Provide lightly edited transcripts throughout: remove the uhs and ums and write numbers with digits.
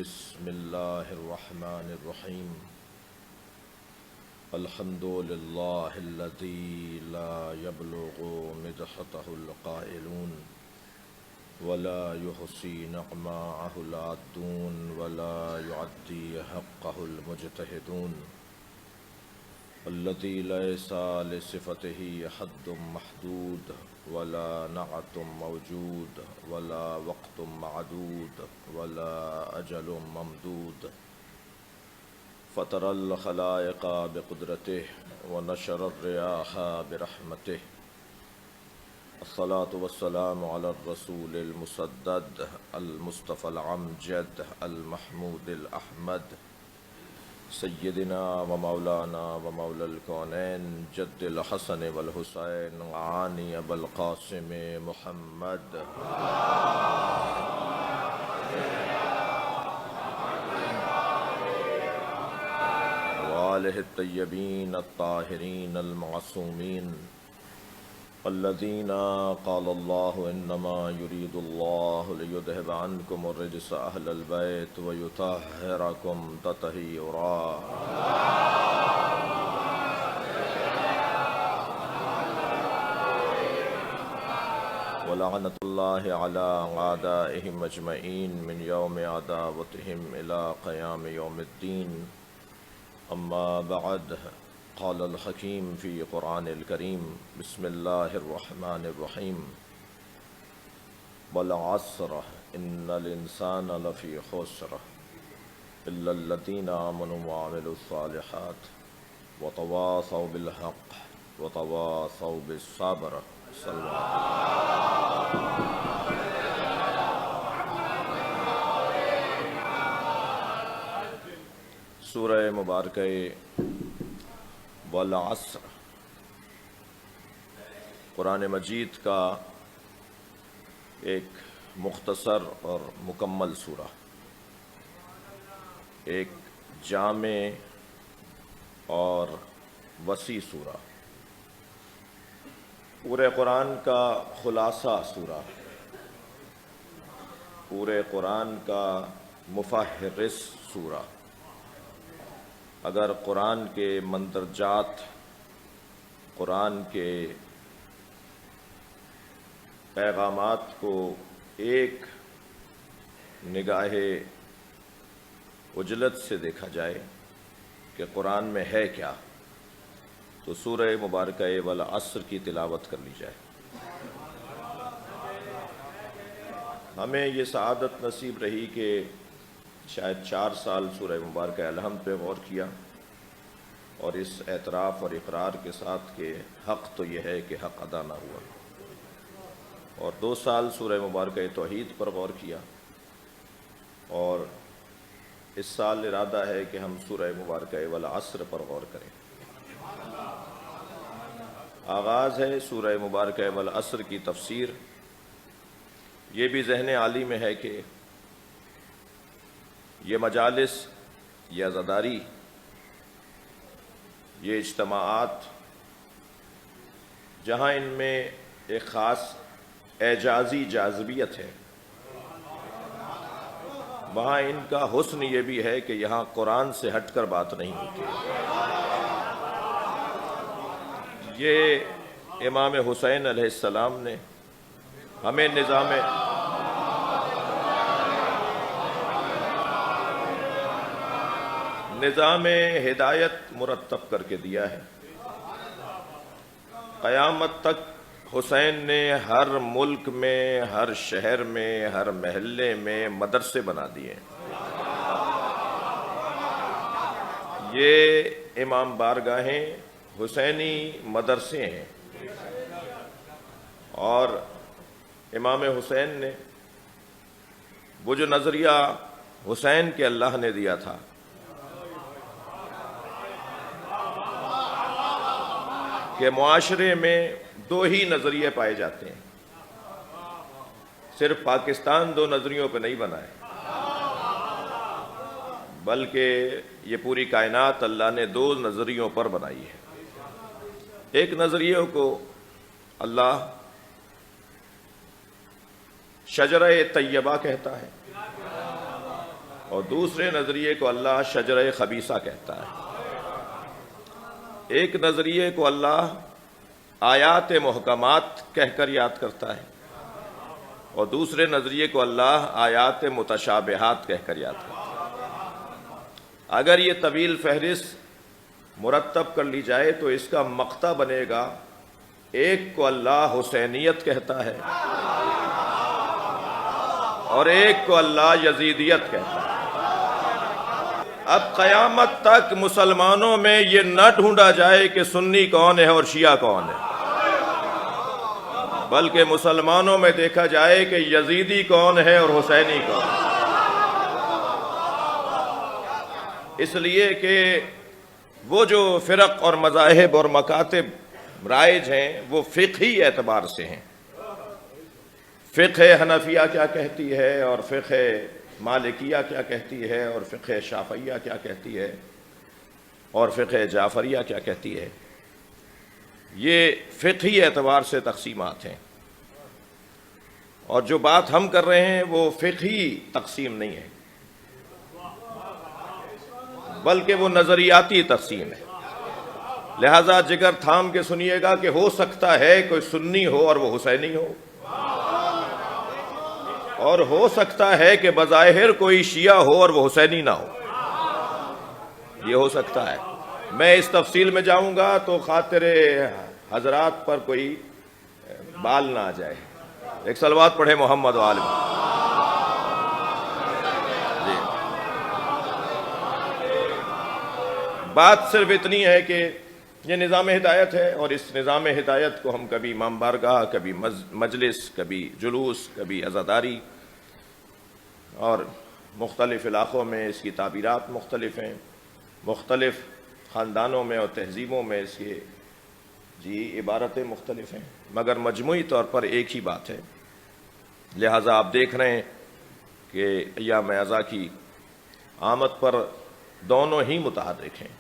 بسم الله الرحمن الرحيم. الحمد لله الذي لا يبلغ مدحته القائلون ولا يحصي نعماءه العادون ولا يعدي حقه المجتهدون، الذي ليس لصفته حد محدود ولا نعت موجود ولا وقت معدود ولا أجل ممدود، فطر الخلائق بقدرته ونشر الرياح برحمته. الصلاة والسلام على الرسول المسدد المصطفى العمجد المحمود الأحمد سيدنا ومولانا ومولى الكونين جد الحسن والحسين عاني أبا القاسم محمد وآله الطيبين الطاهرين المعصومين الذين قال الله إنما يريد الله ليذهب عنكم الرجس أهل البيت ويطهركم تطهيرا. ولعنة الله على أعدائهم أجمعين من يوم عداوتهم إلى قيام يوم الدين. أما بعد، قال الحكيم في قرآن الكريم: بسم الله الرحمن الرحيم. والعصر إن الإنسان لفي خسر إلا الذين آمنوا وعملوا الصالحات وتواصوا بالحق وتواصوا بالصبر. صلى الله عليه وسلم. سورہ مبارکہ والعصر قرآن مجید کا ایک مختصر اور مکمل سورہ، ایک جامع اور وسیع سورہ، پورے قرآن کا خلاصہ سورہ، پورے قرآن کا مفہرس سورہ۔ اگر قرآن کے مندرجات، قرآن کے پیغامات کو ایک نگاہ اجلت سے دیکھا جائے کہ قرآن میں ہے کیا، تو سورہ مبارکہ والعصر کی تلاوت کر لی جائے۔ ہمیں یہ سعادت نصیب رہی کہ شاید 4 سال سورہ مبارکہ الحمد پہ غور کیا، اور اس اعتراف اور اقرار کے ساتھ کہ حق تو یہ ہے کہ حق ادا نہ ہوا، اور 2 سال سورہ مبارکہ توحید پر غور کیا، اور اس سال ارادہ ہے کہ ہم سورہ مبارکہ والعصر پر غور کریں۔ آغاز ہے سورہ مبارکہ والعصر کی تفسیر۔ یہ بھی ذہن عالی میں ہے کہ یہ مجالس، یہ عزاداری، یہ اجتماعات، جہاں ان میں ایک خاص اعجازی جاذبیت ہے، وہاں ان کا حسن یہ بھی ہے کہ یہاں قرآن سے ہٹ کر بات نہیں ہوتی۔ یہ امام حسین علیہ السلام نے ہمیں نظام ہدایت مرتب کر کے دیا ہے۔ قیامت تک حسین نے ہر ملک میں، ہر شہر میں، ہر محلے میں مدرسے بنا دیے۔ یہ امام بارگاہیں حسینی مدرسے ہیں، اور امام حسین نے وہ جو نظریہ حسین کے اللہ نے دیا تھا کہ معاشرے میں 2 ہی نظریے پائے جاتے ہیں، صرف پاکستان 2 نظریوں پہ نہیں بنا ہے، بلکہ یہ پوری کائنات اللہ نے 2 نظریوں پر بنائی ہے۔ ایک نظریے کو اللہ شجرہ طیبہ کہتا ہے، اور دوسرے نظریے کو اللہ شجرہ خبیثہ کہتا ہے۔ ایک نظریے کو اللہ آیات محکمات کہہ کر یاد کرتا ہے، اور دوسرے نظریے کو اللہ آیات متشابہات کہہ کر یاد کرتا ہے۔ اگر یہ طویل فہرست مرتب کر لی جائے تو اس کا مقطع بنے گا، ایک کو اللہ حسینیت کہتا ہے اور ایک کو اللہ یزیدیت کہتا ہے۔ اب قیامت تک مسلمانوں میں یہ نہ ڈھونڈا جائے کہ سنی کون ہے اور شیعہ کون ہے، بلکہ مسلمانوں میں دیکھا جائے کہ یزیدی کون ہے اور حسینی کون ہے۔ اس لیے کہ وہ جو فرق اور مذاہب اور مکاتب رائج ہیں وہ فقہی اعتبار سے ہیں۔ فقہ حنفیہ کیا کہتی ہے، اور فقہ مالکیہ کیا کہتی ہے، اور فقہ شافعیہ کیا کہتی ہے، اور فقہ جعفریہ کیا کہتی ہے، یہ فقہی اعتبار سے تقسیمات ہیں۔ اور جو بات ہم کر رہے ہیں وہ فقہی تقسیم نہیں ہے، بلکہ وہ نظریاتی تقسیم ہے۔ لہذا جگر تھام کے سنیے گا کہ ہو سکتا ہے کوئی سنی ہو اور وہ حسینی ہو، اور ہو سکتا ہے کہ بظاہر کوئی شیعہ ہو اور وہ حسینی نہ ہو، یہ ہو سکتا ہے۔ میں اس تفصیل میں جاؤں گا تو خاطر حضرات پر کوئی بال نہ آ جائے۔ ایک صلوات پڑھے محمد و آل محمد۔ جی، بات صرف اتنی ہے کہ یہ نظام ہدایت ہے، اور اس نظام ہدایت کو ہم کبھی امام بارگاہ، کبھی مجلس، کبھی جلوس، کبھی عزاداری، اور مختلف علاقوں میں اس کی تعبیرات مختلف ہیں، مختلف خاندانوں میں اور تہذیبوں میں اس کی عبارتیں مختلف ہیں، مگر مجموعی طور پر ایک ہی بات ہے۔ لہٰذا آپ دیکھ رہے ہیں کہ ایام عزا کی آمد پر دونوں ہی متحرک ہیں۔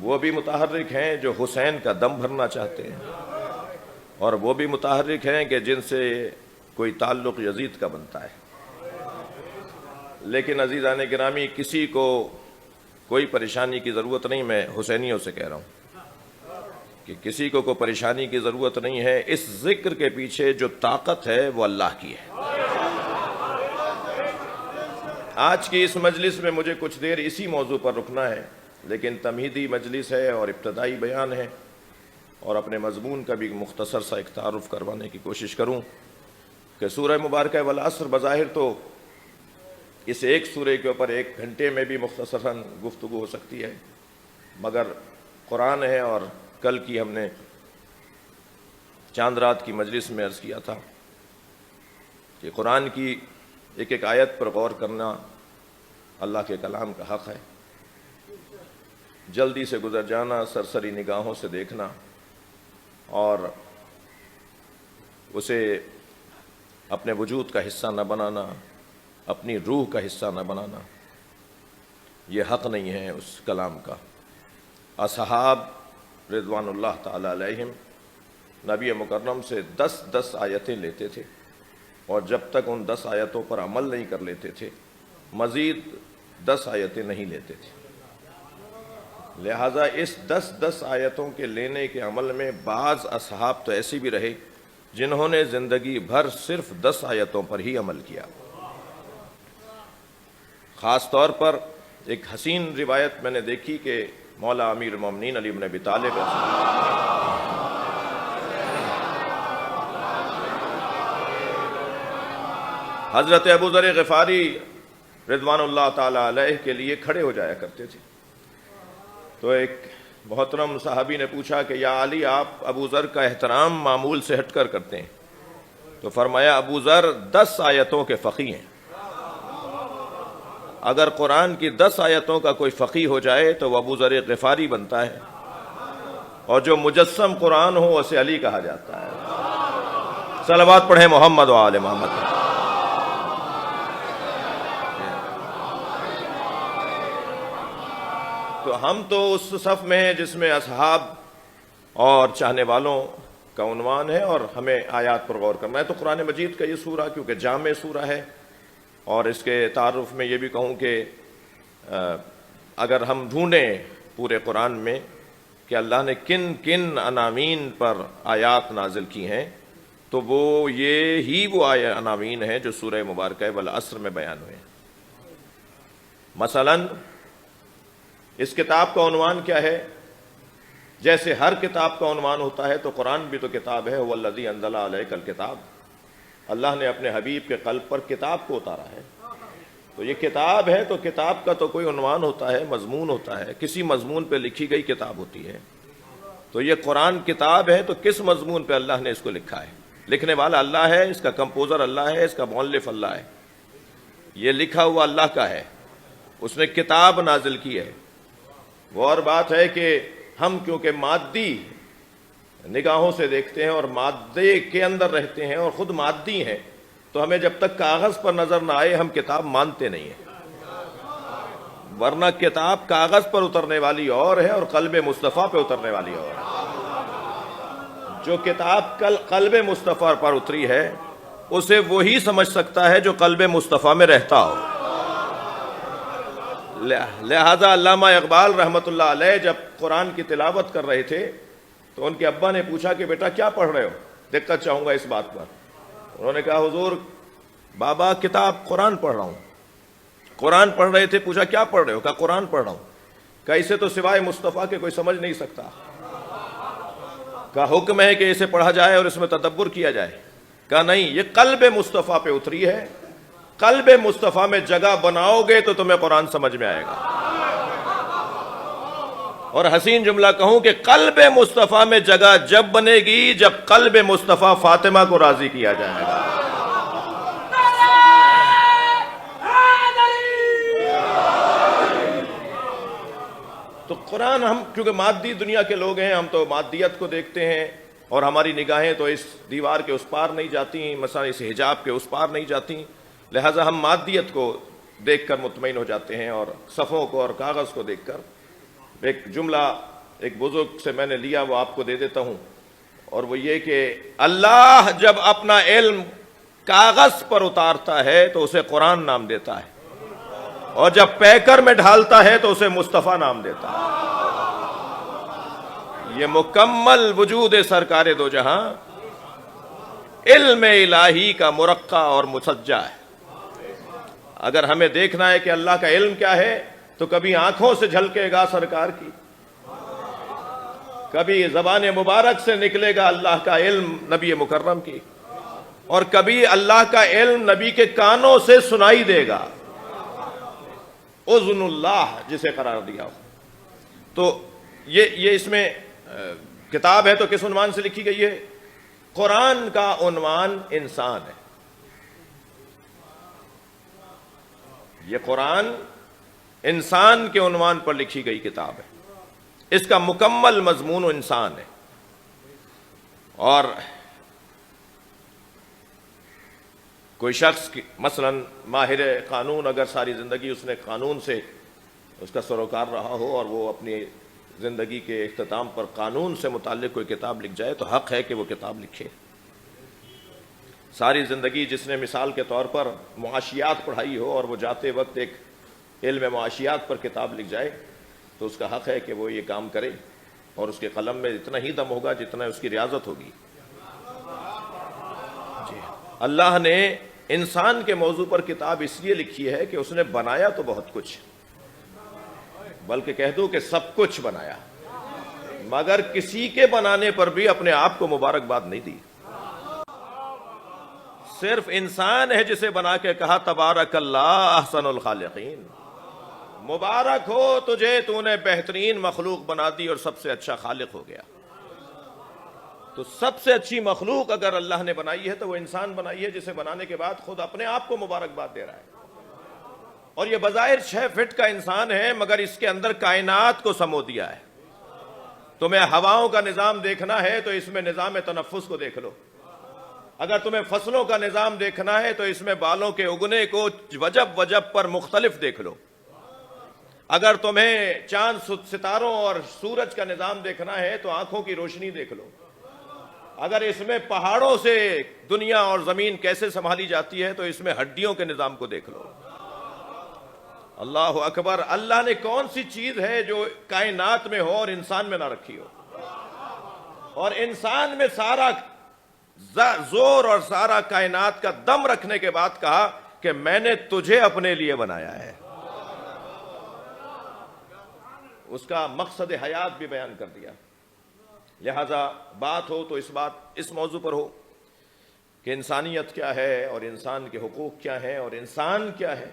وہ بھی متحرک ہیں جو حسین کا دم بھرنا چاہتے ہیں، اور وہ بھی متحرک ہیں کہ جن سے کوئی تعلق یزید کا بنتا ہے۔ لیکن عزیزان گرامی، کسی کو کوئی پریشانی کی ضرورت نہیں، میں حسینیوں سے کہہ رہا ہوں کہ کسی کو کوئی پریشانی کی ضرورت نہیں ہے۔ اس ذکر کے پیچھے جو طاقت ہے وہ اللہ کی ہے۔ آج کی اس مجلس میں مجھے کچھ دیر اسی موضوع پر رکنا ہے، لیکن تمہیدی مجلس ہے اور ابتدائی بیان ہے، اور اپنے مضمون کا بھی مختصر سا ایک تعارف کروانے کی کوشش کروں کہ سورہ مبارکہ والعصر بظاہر تو اس ایک سورہ کے اوپر 1 گھنٹے میں بھی مختصراً گفتگو ہو سکتی ہے، مگر قرآن ہے، اور کل کی ہم نے چاند رات کی مجلس میں عرض کیا تھا کہ قرآن کی ایک ایک آیت پر غور کرنا اللہ کے کلام کا حق ہے۔ جلدی سے گزر جانا، سرسری نگاہوں سے دیکھنا اور اسے اپنے وجود کا حصہ نہ بنانا، اپنی روح کا حصہ نہ بنانا، یہ حق نہیں ہے اس کلام کا۔ اصحاب رضوان اللہ تعالی علیہم نبی مکرم سے 10 آیتیں لیتے تھے، اور جب تک ان 10 آیتوں پر عمل نہیں کر لیتے تھے مزید 10 آیتیں نہیں لیتے تھے۔ لہٰذا اس 10 آیتوں کے لینے کے عمل میں بعض اصحاب تو ایسے بھی رہے جنہوں نے زندگی بھر صرف 10 آیتوں پر ہی عمل کیا۔ خاص طور پر ایک حسین روایت میں نے دیکھی کہ مولا امیر المومنین علی بن ابی طالب حضرت ابو ذر غفاری رضوان اللہ تعالی علیہ کے لیے کھڑے ہو جایا کرتے تھے۔ تو ایک محترم صحابی نے پوچھا کہ یا علی، آپ ابو ذر کا احترام معمول سے ہٹ کر کرتے ہیں؟ تو فرمایا ابو ذر 10 آیتوں کے فقیہ ہیں، اگر قرآن کی 10 آیتوں کا کوئی فقیہ ہو جائے تو وہ ابو ذر غفاری بنتا ہے، اور جو مجسم قرآن ہو اسے علی کہا جاتا ہے۔ صلوات پڑھیں محمد و آل محمد۔ تو ہم تو اس صف میں ہیں جس میں اصحاب اور چاہنے والوں کا عنوان ہے، اور ہمیں آیات پر غور کرنا ہے۔ تو قرآن مجید کا یہ سورہ کیونکہ جامع سورہ ہے، اور اس کے تعارف میں یہ بھی کہوں کہ اگر ہم ڈھونڈیں پورے قرآن میں کہ اللہ نے کن کن عناوین پر آیات نازل کی ہیں تو وہ عناوین ہیں جو سورہ مبارکہ والعصر میں بیان ہوئے ہیں۔ مثلا اس کتاب کا عنوان کیا ہے؟ جیسے ہر کتاب کا عنوان ہوتا ہے تو قرآن بھی تو کتاب ہے، والذی انزل علیک الکتاب، اللہ نے اپنے حبیب کے قلب پر کتاب کو اتارا ہے۔ تو یہ کتاب ہے تو کتاب کا تو کوئی عنوان ہوتا ہے، مضمون ہوتا ہے، کسی مضمون پہ لکھی گئی کتاب ہوتی ہے۔ تو یہ قرآن کتاب ہے تو کس مضمون پہ اللہ نے اس کو لکھا ہے؟ لکھنے والا اللہ ہے، اس کا کمپوزر اللہ ہے، اس کا مؤلف اللہ ہے، یہ لکھا ہوا اللہ کا ہے، اس نے کتاب نازل کی ہے۔ وہ اور بات ہے کہ ہم کیونکہ مادی نگاہوں سے دیکھتے ہیں اور مادے کے اندر رہتے ہیں اور خود مادی ہیں، تو ہمیں جب تک کاغذ پر نظر نہ آئے ہم کتاب مانتے نہیں ہیں، ورنہ کتاب کاغذ پر اترنے والی اور ہے اور قلب مصطفیٰ پہ اترنے والی اور ہے۔ جو کتاب قلب مصطفیٰ پر اتری ہے اسے وہی سمجھ سکتا ہے جو قلب مصطفیٰ میں رہتا ہو۔ لہذا علامہ اقبال رحمۃ اللہ علیہ جب قرآن کی تلاوت کر رہے تھے تو ان کے ابا نے پوچھا کہ بیٹا کیا پڑھ رہے ہو؟ دقت چاہوں گا اس بات پر۔ انہوں نے کہا حضور بابا کتاب قرآن پڑھ رہا ہوں۔ قرآن پڑھ رہے تھے، پوچھا کیا پڑھ رہے ہو؟ کہا قرآن پڑھ رہا ہوں۔ کہا اسے تو سوائے مصطفیٰ کے کوئی سمجھ نہیں سکتا۔ کہا حکم ہے کہ اسے پڑھا جائے اور اس میں تدبر کیا جائے؟ کہا نہیں، یہ قلب مصطفیٰ پہ اتری ہے، قلب مصطفیٰ میں جگہ بناؤ گے تو تمہیں قرآن سمجھ میں آئے گا۔ اور حسین جملہ کہوں کہ قلب مصطفیٰ میں جگہ جب بنے گی جب قلب مصطفیٰ فاطمہ کو راضی کیا جائے گا۔ تو قرآن، ہم کیونکہ مادی دنیا کے لوگ ہیں، ہم تو مادیت کو دیکھتے ہیں اور ہماری نگاہیں تو اس دیوار کے اس پار نہیں جاتی، مثلا اس حجاب کے اس پار نہیں جاتی، لہٰذا ہم مادیت کو دیکھ کر مطمئن ہو جاتے ہیں اور صفوں کو اور کاغذ کو دیکھ کر۔ ایک جملہ ایک بزرگ سے میں نے لیا، وہ آپ کو دے دیتا ہوں، اور وہ یہ کہ اللہ جب اپنا علم کاغذ پر اتارتا ہے تو اسے قرآن نام دیتا ہے، اور جب پیکر میں ڈھالتا ہے تو اسے مصطفیٰ نام دیتا ہے۔ یہ مکمل وجود سرکار دو جہاں علم الہی کا مرقع اور مسجع ہے۔ اگر ہمیں دیکھنا ہے کہ اللہ کا علم کیا ہے تو کبھی آنکھوں سے جھلکے گا سرکار کی، کبھی زبان مبارک سے نکلے گا اللہ کا علم نبی مکرم کی، اور کبھی اللہ کا علم نبی کے کانوں سے سنائی دے گا، اذن اللہ جسے قرار دیا ہو۔ تو یہ اس میں کتاب ہے تو کس عنوان سے لکھی گئی ہے؟ قرآن کا عنوان انسان ہے۔ یہ قرآن انسان کے عنوان پر لکھی گئی کتاب ہے، اس کا مکمل مضمون انسان ہے۔ اور کوئی شخص مثلا ماہر قانون اگر ساری زندگی اس نے قانون سے اس کا سروکار رہا ہو اور وہ اپنی زندگی کے اختتام پر قانون سے متعلق کوئی کتاب لکھ جائے تو حق ہے کہ وہ کتاب لکھے۔ ساری زندگی جس نے مثال کے طور پر معاشیات پڑھائی ہو اور وہ جاتے وقت ایک علم معاشیات پر کتاب لکھ جائے تو اس کا حق ہے کہ وہ یہ کام کرے، اور اس کے قلم میں اتنا ہی دم ہوگا جتنا اس کی ریاضت ہوگی۔ جی، اللہ نے انسان کے موضوع پر کتاب اس لیے لکھی ہے کہ اس نے بنایا تو بہت کچھ، بلکہ کہہ دوں کہ سب کچھ بنایا، مگر کسی کے بنانے پر بھی اپنے آپ کو مبارکباد نہیں دی۔ صرف انسان ہے جسے بنا کے کہا تبارک اللہ احسن الخالقین، مبارک ہو تجھے، تو نے بہترین مخلوق بنا دی اور سب سے اچھا خالق ہو گیا۔ تو سب سے اچھی مخلوق اگر اللہ نے بنائی ہے تو وہ انسان بنائی ہے، جسے بنانے کے بعد خود اپنے آپ کو مبارکباد دے رہا ہے۔ اور یہ بظاہر 6 فٹ کا انسان ہے مگر اس کے اندر کائنات کو سمو دیا ہے۔ تمہیں ہواؤں کا نظام دیکھنا ہے تو اس میں نظام تنفس کو دیکھ لو، اگر تمہیں فصلوں کا نظام دیکھنا ہے تو اس میں بالوں کے اگنے کو وجب وجب پر مختلف دیکھ لو، اگر تمہیں چاند ستاروں اور سورج کا نظام دیکھنا ہے تو آنکھوں کی روشنی دیکھ لو، اگر اس میں پہاڑوں سے دنیا اور زمین کیسے سنبھالی جاتی ہے تو اس میں ہڈیوں کے نظام کو دیکھ لو۔ اللہ اکبر! اللہ نے کون سی چیز ہے جو کائنات میں ہو اور انسان میں نہ رکھی ہو؟ اور انسان میں سارا زور اور سارا کائنات کا دم رکھنے کے بعد کہا کہ میں نے تجھے اپنے لیے بنایا ہے۔ اس کا مقصد حیات بھی بیان کر دیا۔ لہذا بات ہو تو اس موضوع پر ہو کہ انسانیت کیا ہے اور انسان کے حقوق کیا ہیں اور انسان کیا ہے،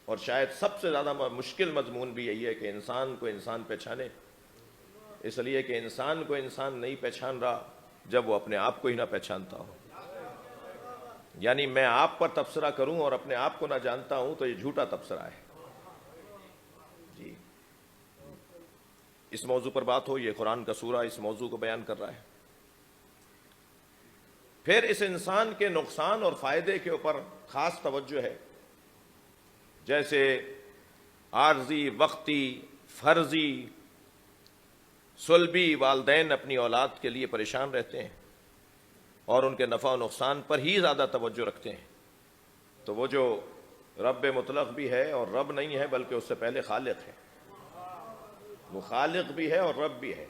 اور شاید سب سے زیادہ مشکل مضمون بھی یہی ہے کہ انسان کو انسان پہچانے، اس لیے کہ انسان کو انسان نہیں پہچان رہا جب وہ اپنے آپ کو ہی نہ پہچانتا ہو۔ یعنی میں آپ پر تبصرہ کروں اور اپنے آپ کو نہ جانتا ہوں تو یہ جھوٹا تبصرہ ہے۔ جی، اس موضوع پر بات ہو، یہ قرآن کا سورہ اس موضوع کو بیان کر رہا ہے۔ پھر اس انسان کے نقصان اور فائدے کے اوپر خاص توجہ ہے، جیسے عارضی، وقتی، فرضی، سلبی والدین اپنی اولاد کے لیے پریشان رہتے ہیں اور ان کے نفع و نقصان پر ہی زیادہ توجہ رکھتے ہیں، تو وہ جو رب مطلق بھی ہے اور رب نہیں ہے بلکہ اس سے پہلے خالق ہے، وہ خالق بھی ہے اور رب بھی ہے۔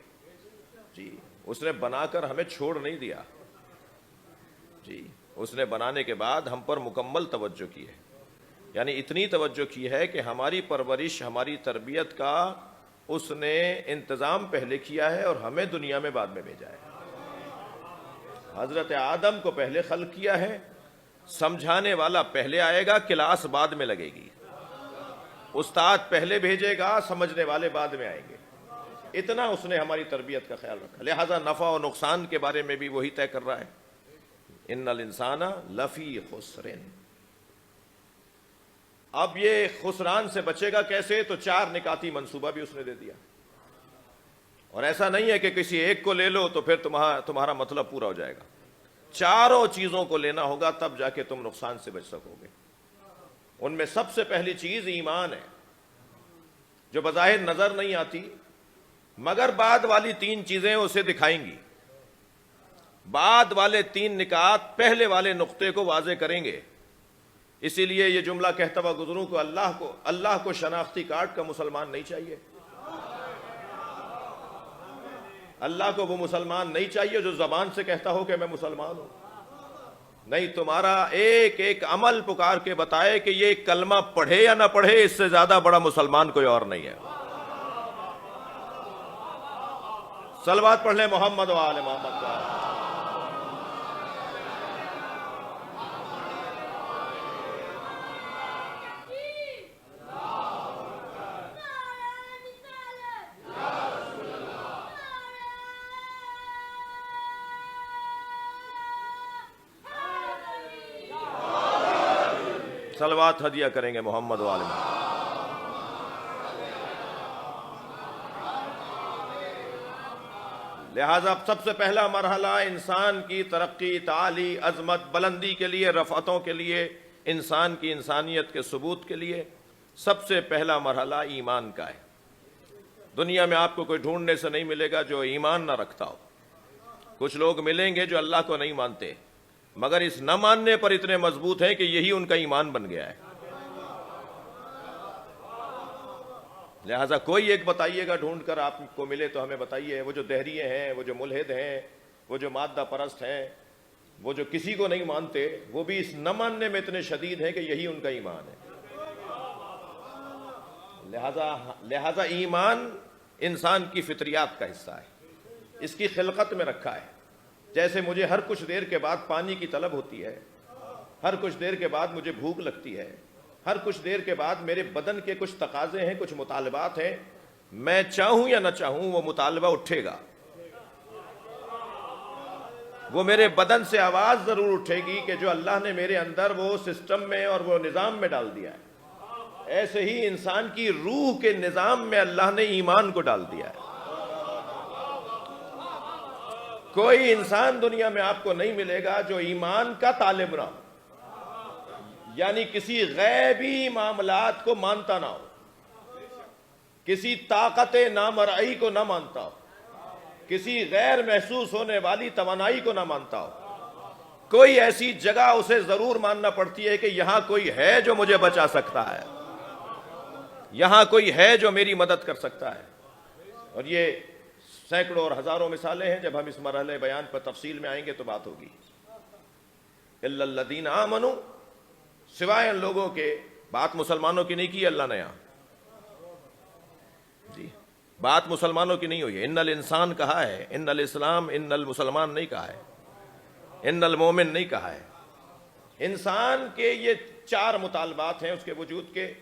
جی، اس نے بنا کر ہمیں چھوڑ نہیں دیا، جی اس نے بنانے کے بعد ہم پر مکمل توجہ کی ہے، یعنی اتنی توجہ کی ہے کہ ہماری پرورش، ہماری تربیت کا اس نے انتظام پہلے کیا ہے اور ہمیں دنیا میں بعد میں بھیجا ہے۔ حضرت آدم کو پہلے خلق کیا ہے، سمجھانے والا پہلے آئے گا، کلاس بعد میں لگے گی، استاد پہلے بھیجے گا، سمجھنے والے بعد میں آئیں گے۔ اتنا اس نے ہماری تربیت کا خیال رکھا، لہذا نفع و نقصان کے بارے میں بھی وہی طے کر رہا ہے۔ ان الانسان لفی خسر۔ اب یہ خسران سے بچے گا کیسے؟ تو 4 نکاتی منصوبہ بھی اس نے دے دیا، اور ایسا نہیں ہے کہ کسی ایک کو لے لو تو پھر تمہارا مطلب پورا ہو جائے گا، چاروں چیزوں کو لینا ہوگا تب جا کے تم نقصان سے بچ سکو گے۔ ان میں سب سے پہلی چیز ایمان ہے، جو بظاہر نظر نہیں آتی مگر بعد والی 3 چیزیں اسے دکھائیں گی۔ بعد والے 3 نکات پہلے والے نقطے کو واضح کریں گے۔ اسی لیے یہ جملہ کہتا ہوا گزروں کو اللہ کو شناختی کارڈ کا مسلمان نہیں چاہیے۔ اللہ کو وہ مسلمان نہیں چاہیے جو زبان سے کہتا ہو کہ میں مسلمان ہوں، نہیں، تمہارا ایک ایک عمل پکار کے بتائے کہ یہ کلمہ پڑھے یا نہ پڑھے، اس سے زیادہ بڑا مسلمان کوئی اور نہیں ہے۔ صلوات پڑھ لیں محمد و آل محمد کا۔ صلوات ہدیہ کریں گے محمد و آل محمد۔ لہذا سب سے پہلا مرحلہ انسان کی ترقی، تعالی، عظمت، بلندی کے لیے، رفعتوں کے لیے، انسان کی انسانیت کے ثبوت کے لیے سب سے پہلا مرحلہ ایمان کا ہے۔ دنیا میں آپ کو کوئی ڈھونڈنے سے نہیں ملے گا جو ایمان نہ رکھتا ہو۔ کچھ لوگ ملیں گے جو اللہ کو نہیں مانتے مگر اس نہ ماننے پر اتنے مضبوط ہیں کہ یہی ان کا ایمان بن گیا ہے۔ لہذا کوئی ایک بتائیے گا ڈھونڈ کر آپ کو ملے تو ہمیں بتائیے، وہ جو دہریے ہیں، وہ جو ملحد ہیں، وہ جو مادہ پرست ہیں، وہ جو کسی کو نہیں مانتے، وہ بھی اس نہ ماننے میں اتنے شدید ہیں کہ یہی ان کا ایمان ہے۔ لہذا ایمان انسان کی فطریات کا حصہ ہے، اس کی خلقت میں رکھا ہے۔ جیسے مجھے ہر کچھ دیر کے بعد پانی کی طلب ہوتی ہے، ہر کچھ دیر کے بعد مجھے بھوک لگتی ہے، ہر کچھ دیر کے بعد میرے بدن کے کچھ تقاضے ہیں، کچھ مطالبات ہیں، میں چاہوں یا نہ چاہوں وہ مطالبہ اٹھے گا، وہ میرے بدن سے آواز ضرور اٹھے گی کہ جو اللہ نے میرے اندر وہ سسٹم میں اور وہ نظام میں ڈال دیا ہے، ایسے ہی انسان کی روح کے نظام میں اللہ نے ایمان کو ڈال دیا ہے۔ کوئی انسان دنیا میں آپ کو نہیں ملے گا جو ایمان کا طالب نہ ہو، یعنی کسی غیبی معاملات کو مانتا نہ ہو، کسی طاقت نامرئی کو نہ مانتا ہو، کسی غیر محسوس ہونے والی توانائی کو نہ مانتا ہو. کوئی ایسی جگہ اسے ضرور ماننا پڑتی ہے کہ یہاں کوئی ہے جو مجھے بچا سکتا ہے, یہاں کوئی ہے جو میری مدد کر سکتا ہے. اور یہ سینکڑوں اور ہزاروں مثالیں ہیں. جب ہم اس مرحلے بیان پر تفصیل میں آئیں گے تو بات ہوگی. الا الذین آمنوا, سوائے ان لوگوں کے. بات مسلمانوں کی نہیں کی اللہ نے یہاں, جی بات مسلمانوں کی نہیں ہوئی ہے. ان الانسان کہا ہے, ان الاسلام, ان المسلمان نہیں کہا ہے, ان المومن نہیں کہا ہے. انسان کے یہ 4 مطالبات ہیں اس کے وجود کے.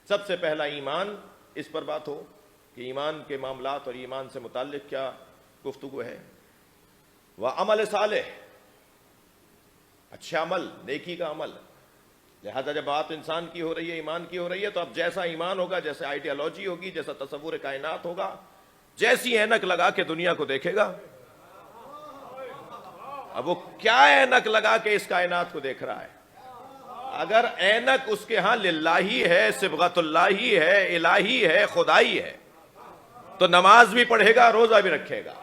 سب سے پہلا ایمان, اس پر بات ہو کہ ایمان کے معاملات اور ایمان سے متعلق کیا گفتگو ہے. وعمل صالح, اچھا عمل, نیکی کا عمل. لہذا جب بات انسان کی ہو رہی ہے, ایمان کی ہو رہی ہے, تو اب جیسا ایمان ہوگا, جیسے آئیڈیالوجی ہوگی, جیسا تصور کائنات ہوگا, جیسی اینک لگا کے دنیا کو دیکھے گا. اب وہ کیا اینک لگا کے اس کائنات کو دیکھ رہا ہے؟ اگر اینک اس کے ہاں للہی ہے, صبغت اللہی ہے, الہی ہے, خدائی ہے, تو نماز بھی پڑھے گا, روزہ بھی رکھے گا,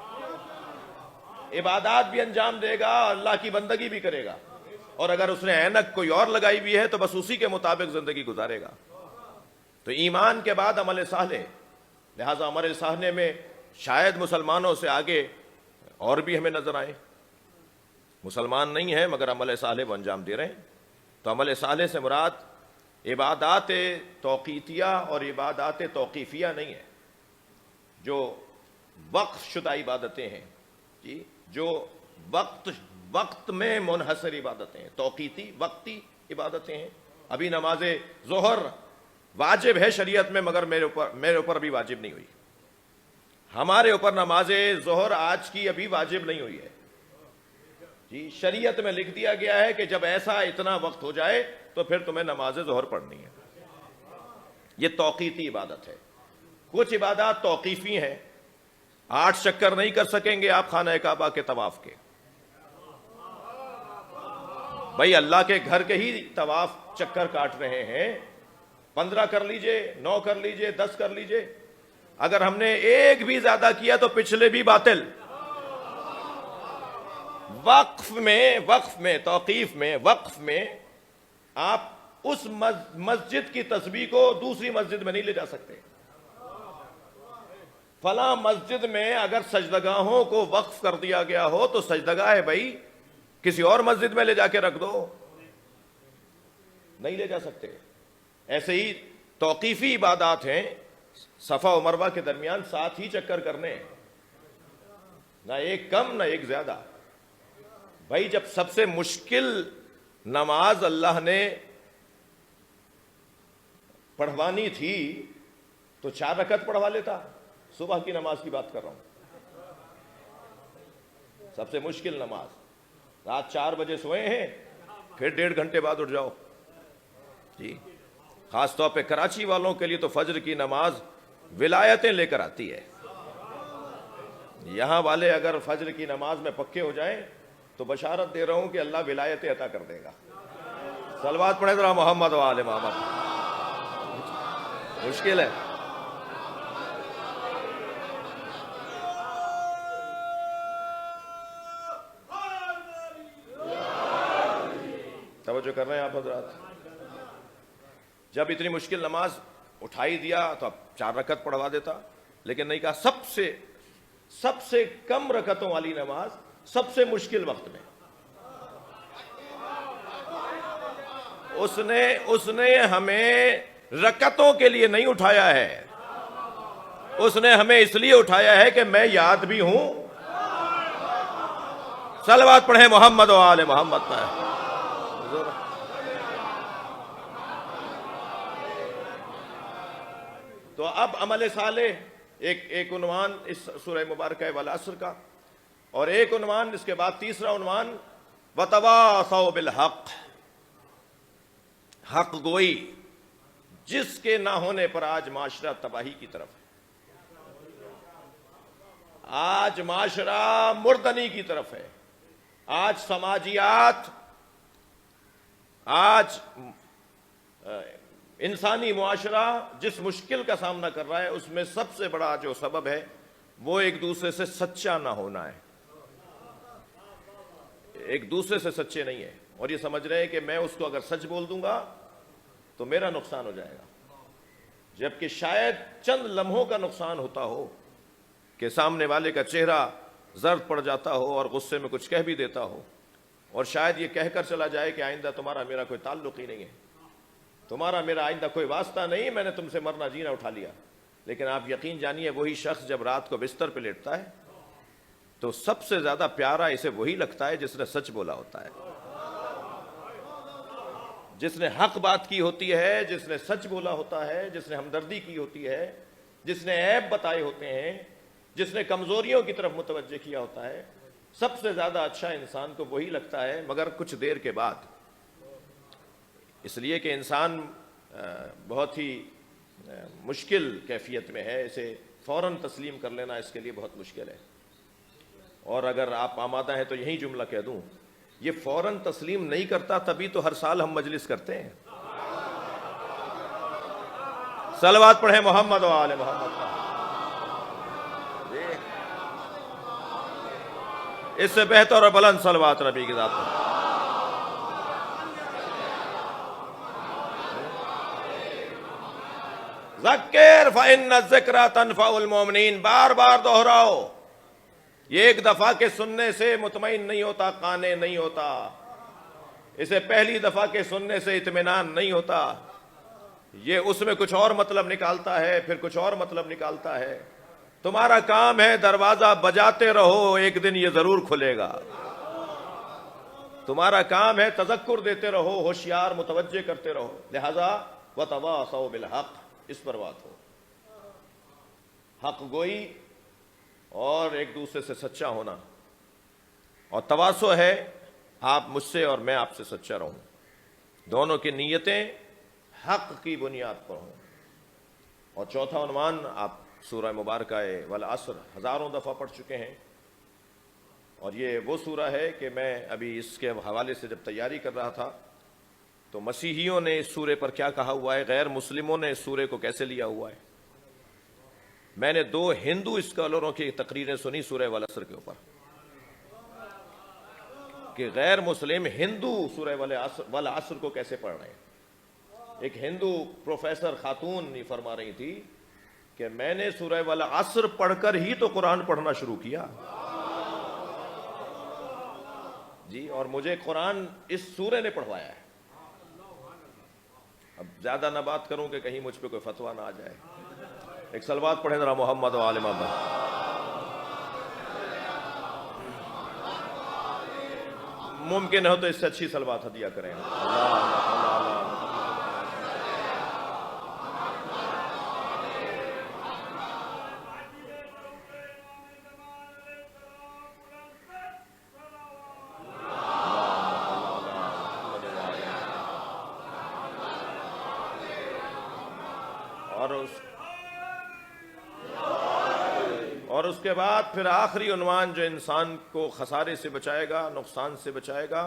عبادات بھی انجام دے گا, اللہ کی بندگی بھی کرے گا. اور اگر اس نے اینک کوئی اور لگائی ہوئی ہے تو بس اسی کے مطابق زندگی گزارے گا. تو ایمان کے بعد عمل صالح. لہذا عمل صالح میں شاید مسلمانوں سے آگے اور بھی ہمیں نظر آئے. مسلمان نہیں ہیں مگر عمل صالح وہ انجام دے رہے ہیں. تو عمل صالح سے مراد عبادات توقیتیہ اور عبادات توقیفیہ نہیں ہے, جو وقف شدہ عبادتیں ہیں, جی جو وقت میں منحصر عبادتیں ہیں, توقیتی وقتی عبادتیں ہیں. ابھی نماز ظہر واجب ہے شریعت میں, مگر میرے اوپر ابھی واجب نہیں ہوئی. ہمارے اوپر نماز ظہر آج کی ابھی واجب نہیں ہوئی ہے. جی شریعت میں لکھ دیا گیا ہے کہ جب ایسا اتنا وقت ہو جائے تو پھر تمہیں نماز ظہر پڑھنی ہے. یہ توقیتی عبادت ہے. کچھ عبادات توقیفی ہیں. 8 چکر نہیں کر سکیں گے آپ خانہ کعبہ کے طواف کے. بھائی اللہ کے گھر کے ہی طواف چکر کاٹ رہے ہیں, 15 کر لیجئے, 9 کر لیجئے, 10 کر لیجئے. اگر ہم نے ایک بھی زیادہ کیا تو پچھلے بھی باطل. وقف میں توقیف میں وقف میں آپ اس مسجد کی تسبیح کو دوسری مسجد میں نہیں لے جا سکتے. فلاں مسجد میں اگر سجدگاہوں کو وقف کر دیا گیا ہو تو سجدگاہ ہے بھائی, کسی اور مسجد میں لے جا کے رکھ دو, نہیں لے جا سکتے. ایسے ہی توقیفی عبادات ہیں. صفا و مروہ کے درمیان 7 ہی چکر کرنے, نہ ایک کم نہ ایک زیادہ. بھائی جب سب سے مشکل نماز اللہ نے پڑھوانی تھی تو 4 رکعت پڑھوا لیتا. صبح کی نماز کی بات کر رہا ہوں, سب سے مشکل نماز. رات 4 بجے سوئے ہیں, پھر 1.5 گھنٹے بعد اٹھ جاؤ. جی خاص طور پہ کراچی والوں کے لیے تو فجر کی نماز ولایتیں لے کر آتی ہے. یہاں والے اگر فجر کی نماز میں پکے ہو جائیں تو بشارت دے رہا ہوں کہ اللہ ولایتیں عطا کر دے گا. صلوات پڑھیں ذرا محمد و آل محمد. مشکل ہے. توجہ کر رہے ہیں آپ حضرات؟ جب اتنی مشکل نماز اٹھائی دیا تو اب 4 رکعت پڑھوا دیتا, لیکن نہیں کہا سب سے کم رکعتوں والی نماز سب سے مشکل وقت میں. اس نے ہمیں رکعتوں کے لیے نہیں اٹھایا ہے, اس نے ہمیں اس لیے اٹھایا ہے کہ میں یاد بھی ہوں. صلوات پڑھیں محمد و آل محمد پر. تو اب عمل صالح ایک عنوان اس سورہ مبارکہ والعصر کا, اور ایک عنوان اس کے بعد تیسرا عنوان وتواصوا بالحق, حق گوئی, جس کے نہ ہونے پر آج معاشرہ تباہی کی طرف ہے. آج معاشرہ مردنی کی طرف ہے. آج سماجیات, آج انسانی معاشرہ جس مشکل کا سامنا کر رہا ہے, اس میں سب سے بڑا جو سبب ہے وہ ایک دوسرے سے سچا نہ ہونا ہے، ایک دوسرے سے سچے نہیں ہیں، اور یہ سمجھ رہے ہیں کہ میں اس کو اگر سچ بول دوں گا تو میرا نقصان ہو جائے گا، جبکہ شاید چند لمحوں کا نقصان ہوتا ہو کہ سامنے والے کا چہرہ زرد پڑ جاتا ہو اور غصے میں کچھ کہہ بھی دیتا ہو، اور شاید یہ کہہ کر چلا جائے کہ آئندہ تمہارا میرا کوئی تعلق ہی نہیں ہے، تمہارا میرا آئندہ کوئی واسطہ نہیں، میں نے تم سے مرنا جینا اٹھا لیا۔ لیکن آپ یقین جانیے وہی شخص جب رات کو بستر پہ لیٹتا ہے تو سب سے زیادہ پیارا اسے وہی لگتا ہے جس نے سچ بولا ہوتا ہے، جس نے حق بات کی ہوتی ہے، جس نے سچ بولا ہوتا ہے، جس نے ہمدردی کی ہوتی ہے، جس نے عیب بتائے ہوتے ہیں، جس نے کمزوریوں کی طرف متوجہ کیا ہوتا ہے، سب سے زیادہ اچھا انسان کو وہی لگتا ہے، مگر کچھ دیر کے بعد، اس لیے کہ انسان بہت ہی مشکل کیفیت میں ہے، اسے فوراً تسلیم کر لینا اس کے لیے بہت مشکل ہے۔ اور اگر آپ آمادہ ہیں تو یہی جملہ کہہ دوں، یہ فوراً تسلیم نہیں کرتا، تبھی تو ہر سال ہم مجلس کرتے ہیں۔ صلوات پڑھیں محمد و آل محمد۔ اس سے بہتر اور بلند صلوات نبی کی ذات پر۔ ذکر فإن الذکرى تنفع المؤمنین، بار بار دہراؤ، یہ ایک دفعہ کے سننے سے مطمئن نہیں ہوتا، قانع نہیں ہوتا، اسے پہلی دفعہ کے سننے سے اطمینان نہیں ہوتا، یہ اس میں کچھ اور مطلب نکالتا ہے، پھر کچھ اور مطلب نکالتا ہے۔ تمہارا کام ہے دروازہ بجاتے رہو، ایک دن یہ ضرور کھلے گا۔ تمہارا کام ہے تذکر دیتے رہو، ہوشیار متوجہ کرتے رہو، لہذا وتواصوا بالحق، اس پر بات ہو، حق گوئی اور ایک دوسرے سے سچا ہونا، اور تواصو ہے آپ مجھ سے اور میں آپ سے سچا رہوں، دونوں کی نیتیں حق کی بنیاد پر ہوں۔ اور چوتھا عنوان آپ سورہ مبارکہ والعصر ہزاروں دفعہ پڑھ چکے ہیں، اور یہ وہ سورہ ہے کہ میں ابھی اس کے حوالے سے جب تیاری کر رہا تھا تو مسیحیوں نے اس سورے پر کیا کہا ہوا ہے، غیر مسلموں نے اس سورے کو کیسے لیا ہوا ہے۔ میں نے 2 ہندو اسکالروں کی تقریریں سنی سورہ والعصر کے اوپر، کہ غیر مسلم ہندو سورہ والعصر کو کیسے پڑھ رہے ہیں۔ ایک ہندو پروفیسر خاتون یہ فرما رہی تھی کہ میں نے سورہ والعصر پڑھ کر ہی تو قرآن پڑھنا شروع کیا جی، اور مجھے قرآن اس سورے نے پڑھوایا ہے۔ اب زیادہ نہ بات کروں کہ کہیں مجھ پہ کوئی فتویٰ نہ آ جائے۔ ایک صلوات پڑھیں ذرا محمد و آل محمد۔ ممکن ہو تو اس سے اچھی صلوات ہدیہ کریں۔ اور اس کے بعد پھر آخری عنوان جو انسان کو خسارے سے بچائے گا، نقصان سے بچائے گا،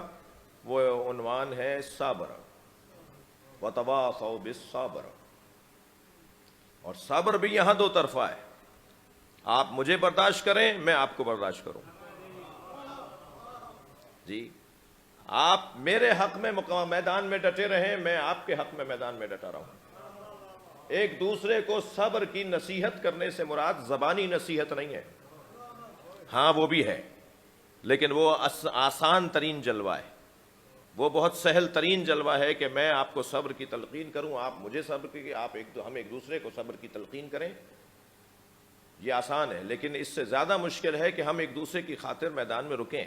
وہ عنوان ہے صبر، وتواصوا بالصبر۔ اور صبر بھی یہاں 2 طرفہ ہے، آپ مجھے برداشت کریں، میں آپ کو برداشت کروں جی، آپ میرے حق میں میدان میں ڈٹے رہیں، میں آپ کے حق میں میدان میں ڈٹا رہا ہوں۔ ایک دوسرے کو صبر کی نصیحت کرنے سے مراد زبانی نصیحت نہیں ہے، ہاں وہ بھی ہے، لیکن وہ آسان ترین جلوہ ہے، وہ بہت سہل ترین جلوہ ہے کہ میں آپ کو صبر کی تلقین کروں، آپ مجھے صبر کی، ہم ایک دوسرے کو صبر کی تلقین کریں، یہ آسان ہے۔ لیکن اس سے زیادہ مشکل ہے کہ ہم ایک دوسرے کی خاطر میدان میں رکیں،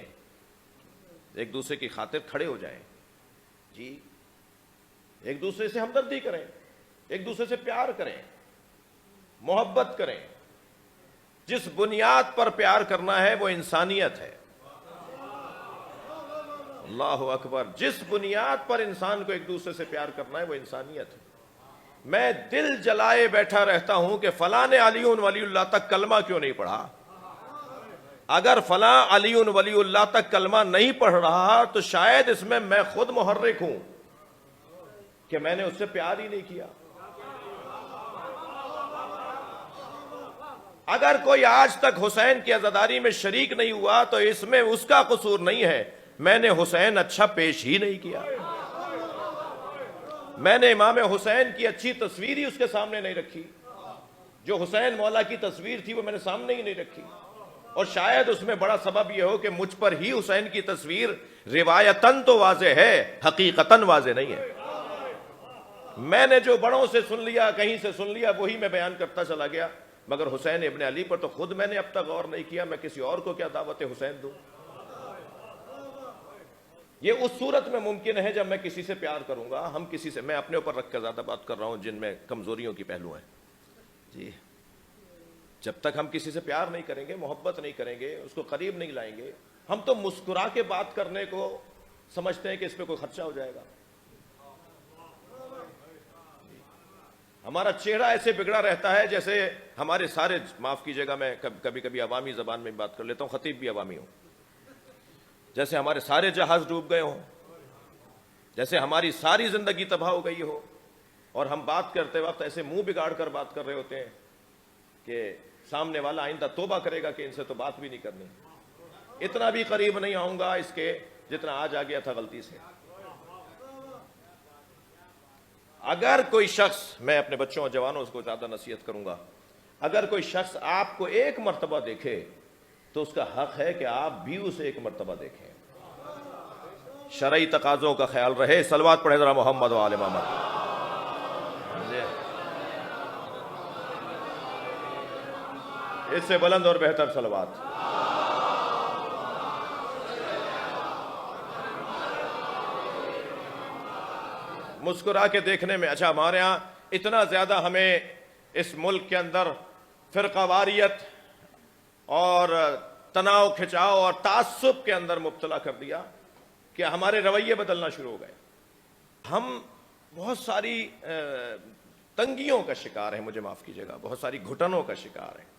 ایک دوسرے کی خاطر کھڑے ہو جائیں جی، ایک دوسرے سے ہمدردی کریں، ایک دوسرے سے پیار کریں، محبت کریں۔ جس بنیاد پر پیار کرنا ہے وہ انسانیت ہے، اللہ اکبر، جس بنیاد پر انسان کو ایک دوسرے سے پیار کرنا ہے وہ انسانیت ہے۔ میں دل جلائے بیٹھا رہتا ہوں کہ فلاں نے علی ولی اللہ تک کلمہ کیوں نہیں پڑھا، اگر فلاں علی ولی اللہ تک کلمہ نہیں پڑھ رہا تو شاید اس میں میں خود محرک ہوں کہ میں نے اس سے پیار ہی نہیں کیا۔ اگر کوئی آج تک حسین کی عزاداری میں شریک نہیں ہوا تو اس میں اس کا قصور نہیں ہے، میں نے حسین اچھا پیش ہی نہیں کیا، میں نے امام حسین کی اچھی تصویر ہی اس کے سامنے نہیں رکھی، جو حسین مولا کی تصویر تھی وہ میں نے سامنے ہی نہیں رکھی، اور شاید اس میں بڑا سبب یہ ہو کہ مجھ پر ہی حسین کی تصویر روایتاً تو واضح ہے، حقیقتاً واضح نہیں ہے۔ میں نے جو بڑوں سے سن لیا، کہیں سے سن لیا، وہی میں بیان کرتا چلا گیا، مگر حسین ابن علی پر تو خود میں نے اب تک غور نہیں کیا، میں کسی اور کو کیا دعوت حسین دوں؟ یہ اس صورت میں ممکن ہے جب میں کسی سے پیار کروں گا، ہم کسی سے، میں اپنے اوپر رکھ کر زیادہ بات کر رہا ہوں جن میں کمزوریوں کی پہلو ہیں جی، جب تک ہم کسی سے پیار نہیں کریں گے، محبت نہیں کریں گے، اس کو قریب نہیں لائیں گے، ہم تو مسکرا کے بات کرنے کو سمجھتے ہیں کہ اس پہ کوئی خرچہ ہو جائے گا، ہمارا چہرہ ایسے بگڑا رہتا ہے جیسے ہمارے سارے، معاف کیجئے گا میں کبھی کبھی عوامی زبان میں بات کر لیتا ہوں، خطیب بھی عوامی ہوں، جیسے ہمارے سارے جہاز ڈوب گئے ہوں، جیسے ہماری ساری زندگی تباہ ہو گئی ہو، اور ہم بات کرتے وقت ایسے منہ بگاڑ کر بات کر رہے ہوتے ہیں کہ سامنے والا آئندہ توبہ کرے گا کہ ان سے تو بات بھی نہیں کرنی، اتنا بھی قریب نہیں آؤں گا اس کے جتنا آج آ گیا تھا غلطی سے۔ اگر کوئی شخص، میں اپنے بچوں اور جوانوں کو زیادہ نصیحت کروں گا، اگر کوئی شخص آپ کو ایک مرتبہ دیکھے تو اس کا حق ہے کہ آپ بھی اسے ایک مرتبہ دیکھیں، شرعی تقاضوں کا خیال رہے۔ صلوات پڑھیں ذرا محمد و آل محمد۔ اس سے بلند اور بہتر صلوات۔ مسکرا کے دیکھنے میں، اچھا ہمارے ہاں اتنا زیادہ ہمیں اس ملک کے اندر فرقہ واریت اور تناؤ کھچاؤ اور تعصب کے اندر مبتلا کر دیا کہ ہمارے رویے بدلنا شروع ہو گئے، ہم بہت ساری تنگیوں کا شکار ہیں، مجھے معاف کیجیے گا، بہت ساری گھٹنوں کا شکار ہیں۔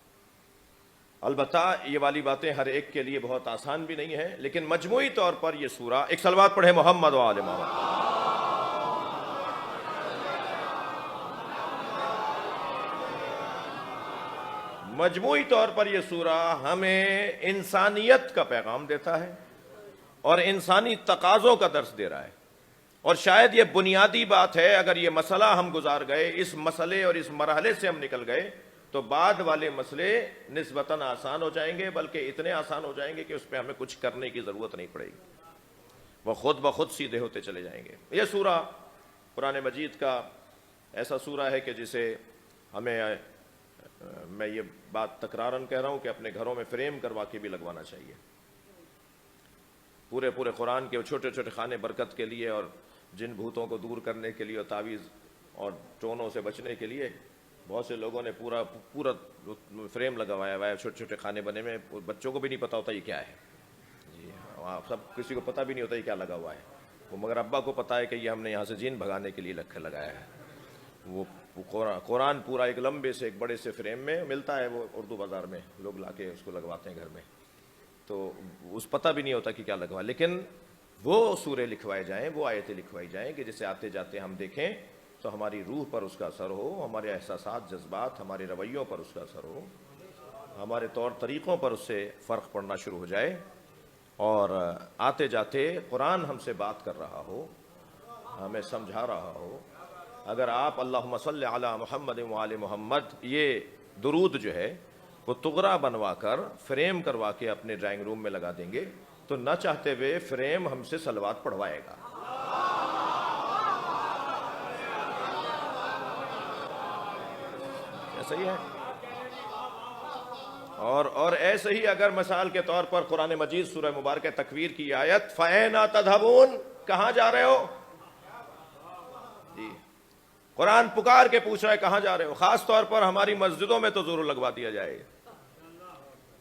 البتہ یہ والی باتیں ہر ایک کے لیے بہت آسان بھی نہیں ہیں، لیکن مجموعی طور پر یہ سورہ، ایک صلوات پڑھے محمد و آل محمد۔ مجموعی طور پر یہ سورہ ہمیں انسانیت کا پیغام دیتا ہے اور انسانی تقاضوں کا درس دے رہا ہے، اور شاید یہ بنیادی بات ہے، اگر یہ مسئلہ ہم گزار گئے، اس مسئلے اور اس مرحلے سے ہم نکل گئے تو بعد والے مسئلے نسبتاً آسان ہو جائیں گے، بلکہ اتنے آسان ہو جائیں گے کہ اس پہ ہمیں کچھ کرنے کی ضرورت نہیں پڑے گی، وہ خود بخود سیدھے ہوتے چلے جائیں گے۔ یہ سورہ قرآن مجید کا ایسا سورہ ہے کہ جسے ہمیں، میں یہ بات تکرارن کہہ رہا ہوں کہ اپنے گھروں میں فریم کروا کے بھی لگوانا چاہیے، پورے قرآن کے چھوٹے چھوٹے خانے برکت کے لیے، اور جن بھوتوں کو دور کرنے کے لیے، اور تعویذ اور ٹونوں سے بچنے کے لیے بہت سے لوگوں نے پورا فریم لگوایا ہوا ہے، چھوٹے چھوٹے خانے بنے میں، بچوں کو بھی نہیں پتا ہوتا یہ کیا ہے، جی ہاں، سب کسی کو پتہ بھی نہیں ہوتا یہ کیا لگا ہوا ہے، وہ مگر ابا کو پتا ہے کہ یہ ہم نے یہاں سے جین بھگانے کے لیے لگایا ہے۔ وہ قرآن پورا ایک لمبے سے ایک بڑے سے فریم میں ملتا ہے، وہ اردو بازار میں لوگ لا کے اس کو لگواتے ہیں گھر میں، تو اس پتہ بھی نہیں ہوتا کہ کیا لگوا، لیکن وہ سورے لکھوائے جائیں، وہ آیتیں لکھوائی جائیں کہ جسے آتے جاتے ہم دیکھیں تو ہماری روح پر اس کا اثر ہو، ہمارے احساسات، جذبات، ہمارے رویوں پر اس کا اثر ہو، ہمارے طور طریقوں پر اس سے فرق پڑنا شروع ہو جائے، اور آتے جاتے قرآن ہم سے بات کر رہا ہو، ہمیں سمجھا رہا ہو۔ اگر آپ اللہم صلی علی محمد و آل محمد یہ درود جو ہے وہ تغرا بنوا کر فریم کروا کے اپنے ڈرائنگ روم میں لگا دیں گے تو نہ چاہتے ہوئے فریم ہم سے صلوات پڑھوائے گا۔ ایسا ہی ہے، اور ایسے ہی اگر مثال کے طور پر قرآن مجید سورہ مبارکہ تکویر کی آیت فَأَيْنَ تَذْهَبُونَ، کہاں جا رہے ہو؟ جی قرآن پکار کے پوچھ رہا ہے کہاں جا رہے ہو؟ خاص طور پر ہماری مسجدوں میں تو ضرور لگوا دیا جائے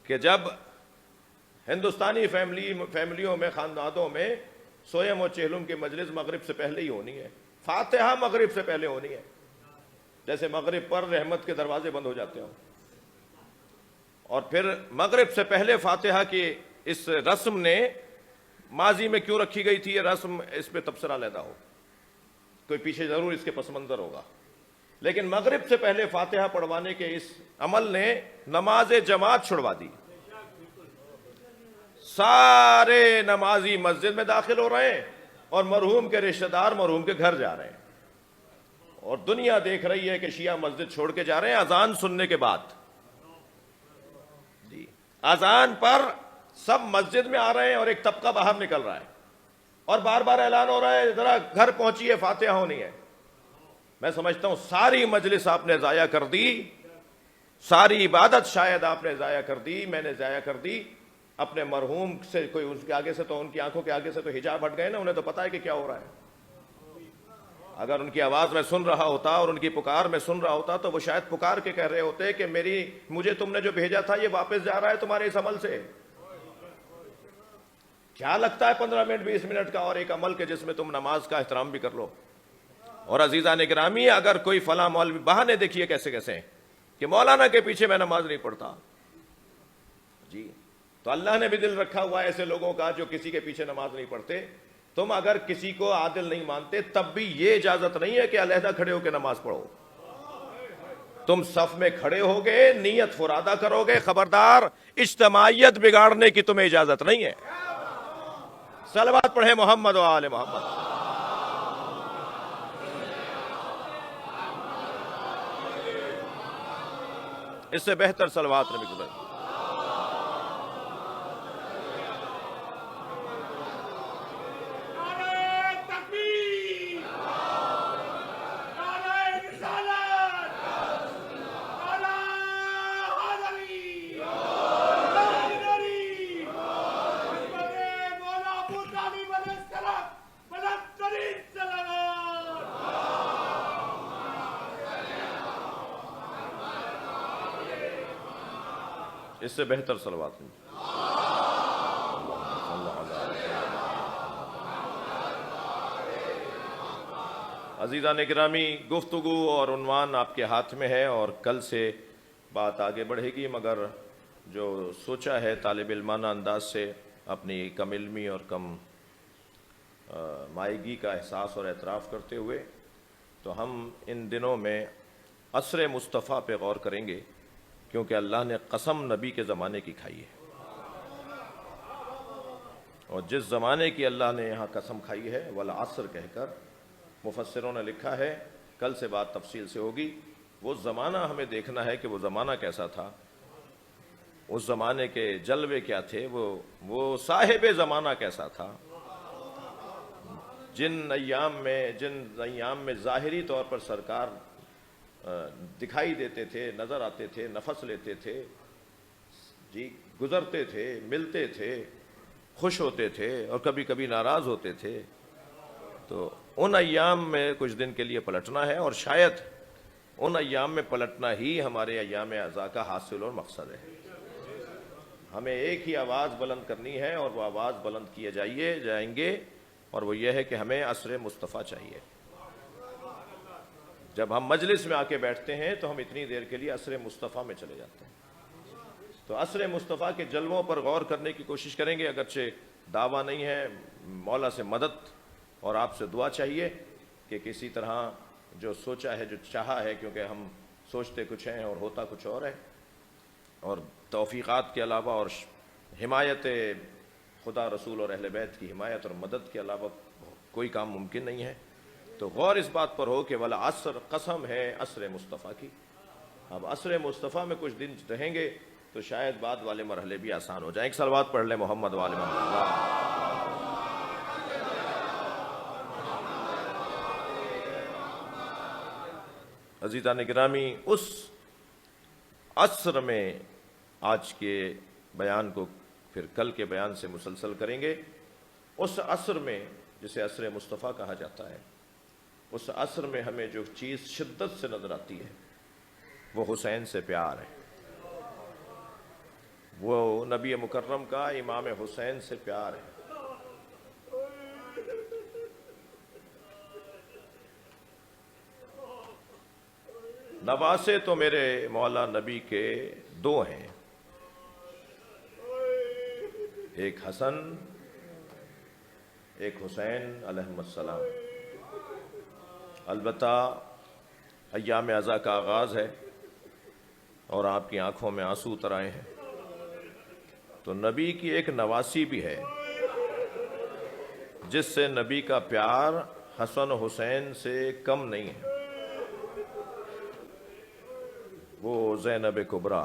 کہ جب ہندوستانی فیملیوں میں، خاندانوں میں سویم و چہلم کی مجلس مغرب سے پہلے ہی ہونی ہے، فاتحہ مغرب سے پہلے ہونی ہے، جیسے مغرب پر رحمت کے دروازے بند ہو جاتے ہوں، اور پھر مغرب سے پہلے فاتحہ کی اس رسم نے ماضی میں کیوں رکھی گئی تھی، یہ رسم، اس پہ تبصرہ لیتا ہو، کوئی پیچھے ضرور اس کے پس منظر ہوگا، لیکن مغرب سے پہلے فاتحہ پڑھوانے کے اس عمل نے نماز جماعت چھڑوا دی. سارے نمازی مسجد میں داخل ہو رہے ہیں اور مرحوم کے رشتہ دار مرحوم کے گھر جا رہے ہیں, اور دنیا دیکھ رہی ہے کہ شیعہ مسجد چھوڑ کے جا رہے ہیں اذان سننے کے بعد. جی, اذان پر سب مسجد میں آ رہے ہیں اور ایک طبقہ باہر نکل رہا ہے اور بار بار اعلان ہو رہا ہے ذرا گھر پہنچیے فاتحہ ہونی ہے. میں سمجھتا ہوں ساری مجلس آپ نے ضائع کر دی, ساری عبادت شاید آپ نے ضائع کر دی, میں نے ضائع کر دی. اپنے مرحوم سے کوئی اس کے آگے سے تو ان کی آنکھوں کے آگے سے تو حجاب ہٹ گئے نا, انہیں تو پتا ہے کہ کیا ہو رہا ہے. اگر ان کی آواز میں سن رہا ہوتا اور ان کی پکار میں سن رہا ہوتا تو وہ شاید پکار کے کہہ رہے ہوتے کہ مجھے تم نے جو بھیجا تھا یہ واپس جا رہا ہے تمہارے اس عمل سے. کیا لگتا ہے 15 منٹ 20 منٹ کا اور ایک عمل کے جس میں تم نماز کا احترام بھی کر لو. اور عزیزان گرامی, اگر کوئی فلاں مولوی بہانے دیکھیے کیسے کیسے کہ مولانا کے پیچھے میں نماز نہیں پڑھتا, جی تو اللہ نے بھی دل رکھا ہوا ہے ایسے لوگوں کا جو کسی کے پیچھے نماز نہیں پڑھتے. تم اگر کسی کو عادل نہیں مانتے تب بھی یہ اجازت نہیں ہے کہ علیحدہ کھڑے ہو کے نماز پڑھو. تم صف میں کھڑے ہوگے, نیت فرادہ کرو گے, خبردار اجتماعیت بگاڑنے کی تمہیں اجازت نہیں ہے. صلوات پڑھیں محمد و آل محمد. اس سے بہتر صلوات نبی گزر. اس سے بہتر صلوات نہیں. عزیزان گرامی, گفتگو اور عنوان آپ کے ہاتھ میں ہے اور کل سے بات آگے بڑھے گی, مگر جو سوچا ہے طالب علمانہ انداز سے اپنی کم علمی اور کم مائیگی کا احساس اور اعتراف کرتے ہوئے, تو ہم ان دنوں میں عصر مصطفیٰ پہ غور کریں گے, کیونکہ اللہ نے قسم نبی کے زمانے کی کھائی ہے. اور جس زمانے کی اللہ نے یہاں قسم کھائی ہے والعصر کہہ کر, مفسروں نے لکھا ہے, کل سے بات تفصیل سے ہوگی, وہ زمانہ ہمیں دیکھنا ہے کہ وہ زمانہ کیسا تھا, اس زمانے کے جلوے کیا تھے, وہ صاحب زمانہ کیسا تھا. جن ایام میں ظاہری طور پر سرکار دکھائی دیتے تھے, نظر آتے تھے, نفس لیتے تھے, جی گزرتے تھے, ملتے تھے, خوش ہوتے تھے اور کبھی کبھی ناراض ہوتے تھے, تو ان ایام میں کچھ دن کے لیے پلٹنا ہے, اور شاید ان ایام میں پلٹنا ہی ہمارے ایام اعزا کا حاصل اور مقصد ہے. ہمیں ایک ہی آواز بلند کرنی ہے اور وہ آواز بلند کیے جائیں گے, اور وہ یہ ہے کہ ہمیں عصر مصطفیٰ چاہیے. جب ہم مجلس میں آ کے بیٹھتے ہیں تو ہم اتنی دیر کے لیے عصر مصطفیٰ میں چلے جاتے ہیں. تو عصر مصطفیٰ کے جلووں پر غور کرنے کی کوشش کریں گے, اگرچہ دعویٰ نہیں ہے, مولا سے مدد اور آپ سے دعا چاہیے کہ کسی طرح جو سوچا ہے, جو چاہا ہے, کیونکہ ہم سوچتے کچھ ہیں اور ہوتا کچھ اور ہے, اور توفیقات کے علاوہ اور حمایت خدا رسول اور اہل بیت کی حمایت اور مدد کے علاوہ کوئی کام ممکن نہیں ہے. تو غور اس بات پر ہو کہ والعصر, قسم ہے عصر مصطفیٰ کی. اب عصر مصطفیٰ میں کچھ دن رہیں گے تو شاید بعد والے مرحلے بھی آسان ہو جائیں. ایک صلوات پڑھ لیں محمد و آل محمد. عزیزان گرامی, اس عصر میں آج کے بیان کو پھر کل کے بیان سے مسلسل کریں گے. اس عصر میں جسے عصر مصطفیٰ کہا جاتا ہے, اس عصر میں ہمیں جو چیز شدت سے نظر آتی ہے وہ حسین سے پیار ہے, وہ نبی مکرم کا امام حسین سے پیار ہے. نواسے تو میرے مولا نبی کے دو ہیں, ایک حسن ایک حسین علیہم السلام. البتہ ایام عزا کا آغاز ہے اور آپ کی آنکھوں میں آنسو اتر آئے ہیں، تو نبی کی ایک نواسی بھی ہے جس سے نبی کا پیار حسن و حسین سے کم نہیں ہے، وہ زینب کبریٰ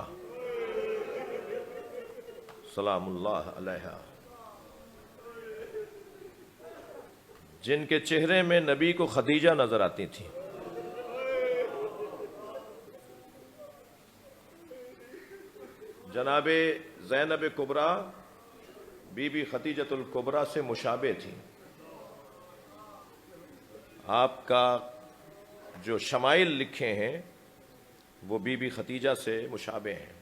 سلام اللہ علیہا، جن کے چہرے میں نبی کو خدیجہ نظر آتی تھی۔ جناب زینب کبریٰ بی بی خدیجۃ الکبریٰ سے مشابہ تھی۔ آپ کا جو شمائل لکھے ہیں وہ بی بی خدیجہ سے مشابہ ہیں۔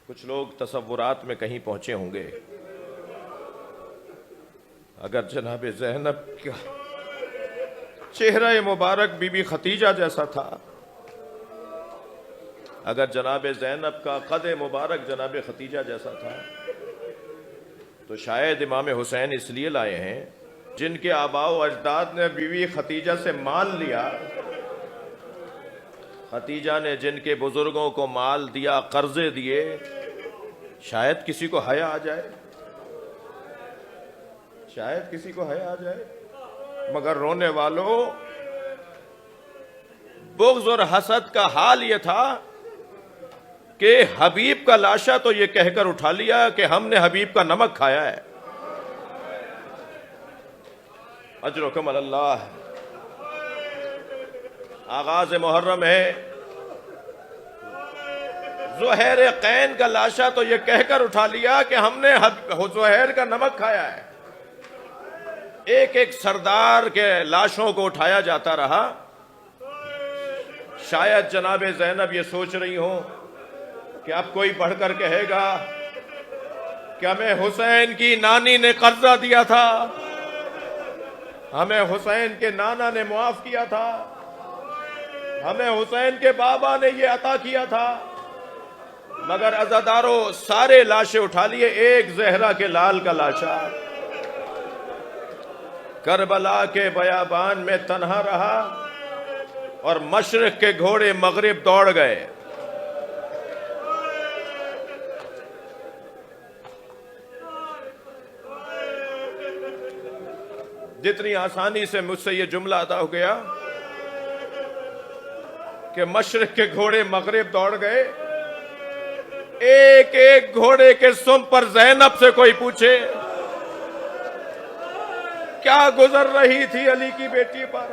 کچھ لوگ تصورات میں کہیں پہنچے ہوں گے، اگر جناب زینب کا چہرہ مبارک بی بی خدیجہ جیسا تھا، اگر جناب زینب کا قد مبارک جناب خدیجہ جیسا تھا، تو شاید امام حسین اس لیے لائے ہیں جن کے آباء و اجداد نے بیوی خدیجہ سے مال لیا، خدیجہ نے جن کے بزرگوں کو مال دیا، قرضے دیے، شاید کسی کو حیا آ جائے، شاید کسی کو حیا آ جائے، مگر رونے والوں، بغض اور حسد کا حال یہ تھا کہ حبیب کا لاشا تو یہ کہہ کر اٹھا لیا کہ ہم نے حبیب کا نمک کھایا ہے۔ اجرکم اللہ، آغاز محرم ہے، زہیر قین کا لاشا تو یہ کہہ کر اٹھا لیا کہ ہم نے زہیر کا نمک کھایا ہے۔ ایک ایک سردار کے لاشوں کو اٹھایا جاتا رہا۔ شاید جناب زینب یہ سوچ رہی ہوں کہ اب کوئی بڑھ کر کہے گا کہ ہمیں حسین کی نانی نے قرضہ دیا تھا، ہمیں حسین کے نانا نے معاف کیا تھا، ہمیں حسین کے بابا نے یہ عطا کیا تھا، مگر عزاداروں سارے لاشیں اٹھا لیے، ایک زہرا کے لال کا لاشا کربلا کے بیابان میں تنہا رہا، اور مشرق کے گھوڑے مغرب دوڑ گئے۔ جتنی آسانی سے مجھ سے یہ جملہ ادا ہو گیا کہ مشرق کے گھوڑے مغرب دوڑ گئے، ایک ایک گھوڑے کے سم پر زینب سے کوئی پوچھے کیا گزر رہی تھی علی کی بیٹی پر؟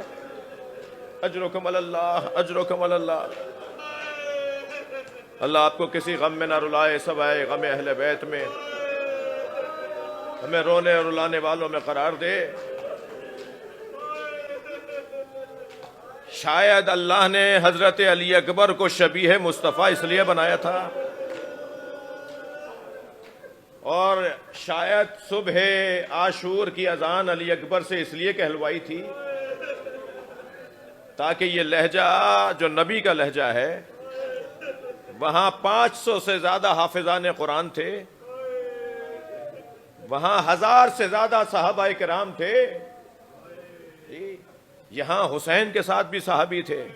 اجرکم اللہ، اجرکم اللہ۔ اللہ آپ کو کسی غم میں نہ رلائے، سوائے غم اہل بیت میں، ہمیں رونے اور رلانے والوں میں قرار دے۔ شاید اللہ نے حضرت علی اکبر کو شبیہ مصطفیٰ اس لیے بنایا تھا، اور شاید صبح عاشور کی اذان علی اکبر سے اس لیے کہلوائی تھی تاکہ یہ لہجہ جو نبی کا لہجہ ہے، وہاں 500 سے زیادہ حافظان قرآن تھے، وہاں 1000 سے زیادہ صحابہ کرام تھے، یہاں حسین کے ساتھ بھی صحابی تھے،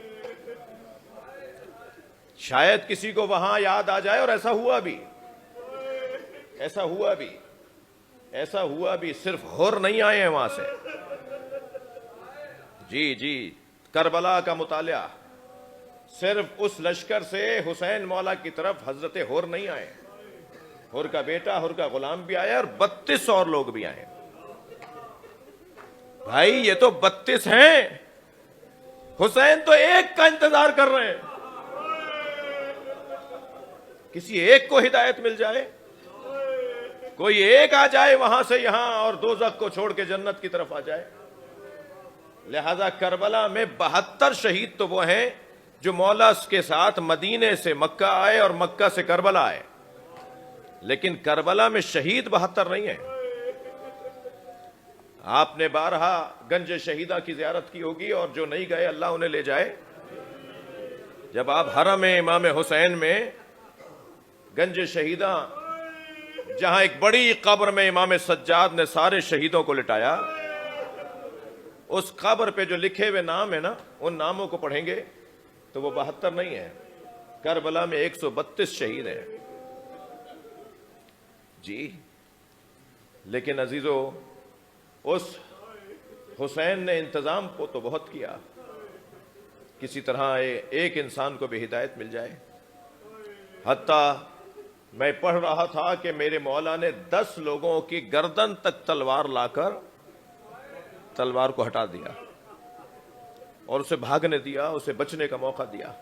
شاید کسی کو وہاں یاد آ جائے، اور ایسا ہوا بھی، ایسا ہوا بھی، ایسا ہوا بھی، صرف حر نہیں آئے ہیں وہاں سے۔ جی جی، کربلا کا مطالعہ، صرف اس لشکر سے حسین مولا کی طرف حضرت حر نہیں آئے، حر کا بیٹا، حر کا غلام بھی آیا، اور 32 اور لوگ بھی آئے۔ بھائی یہ تو 32 ہیں، حسین تو ایک کا انتظار کر رہے ہیں، کسی ایک کو ہدایت مل جائے، کوئی ایک آ جائے وہاں سے یہاں اور دوزخ کو چھوڑ کے جنت کی طرف آ جائے۔ لہذا کربلا میں 72 شہید تو وہ ہیں جو مولا کے ساتھ مدینے سے مکہ آئے اور مکہ سے کربلا آئے، لیکن کربلا میں شہید 72 نہیں ہیں۔ آپ نے بارہا گنج شہیدہ کی زیارت کی ہوگی، اور جو نہیں گئے اللہ انہیں لے جائے۔ جب آپ حرم امام حسین میں گنج شہیدہ، جہاں ایک بڑی قبر میں امام سجاد نے سارے شہیدوں کو لٹایا، اس قبر پہ جو لکھے ہوئے نام ہیں نا، ان ناموں کو پڑھیں گے تو وہ 72 نہیں ہے، کربلا میں 132 شہید ہیں جی۔ لیکن عزیزو، اس حسین نے انتظام کو تو بہت کیا، کسی طرح ایک انسان کو بھی ہدایت مل جائے۔ حتیٰ میں پڑھ رہا تھا کہ میرے مولا نے 10 لوگوں کی گردن تک تلوار لا کر تلوار کو ہٹا دیا اور اسے بھاگنے دیا، اسے بچنے کا موقع دیا۔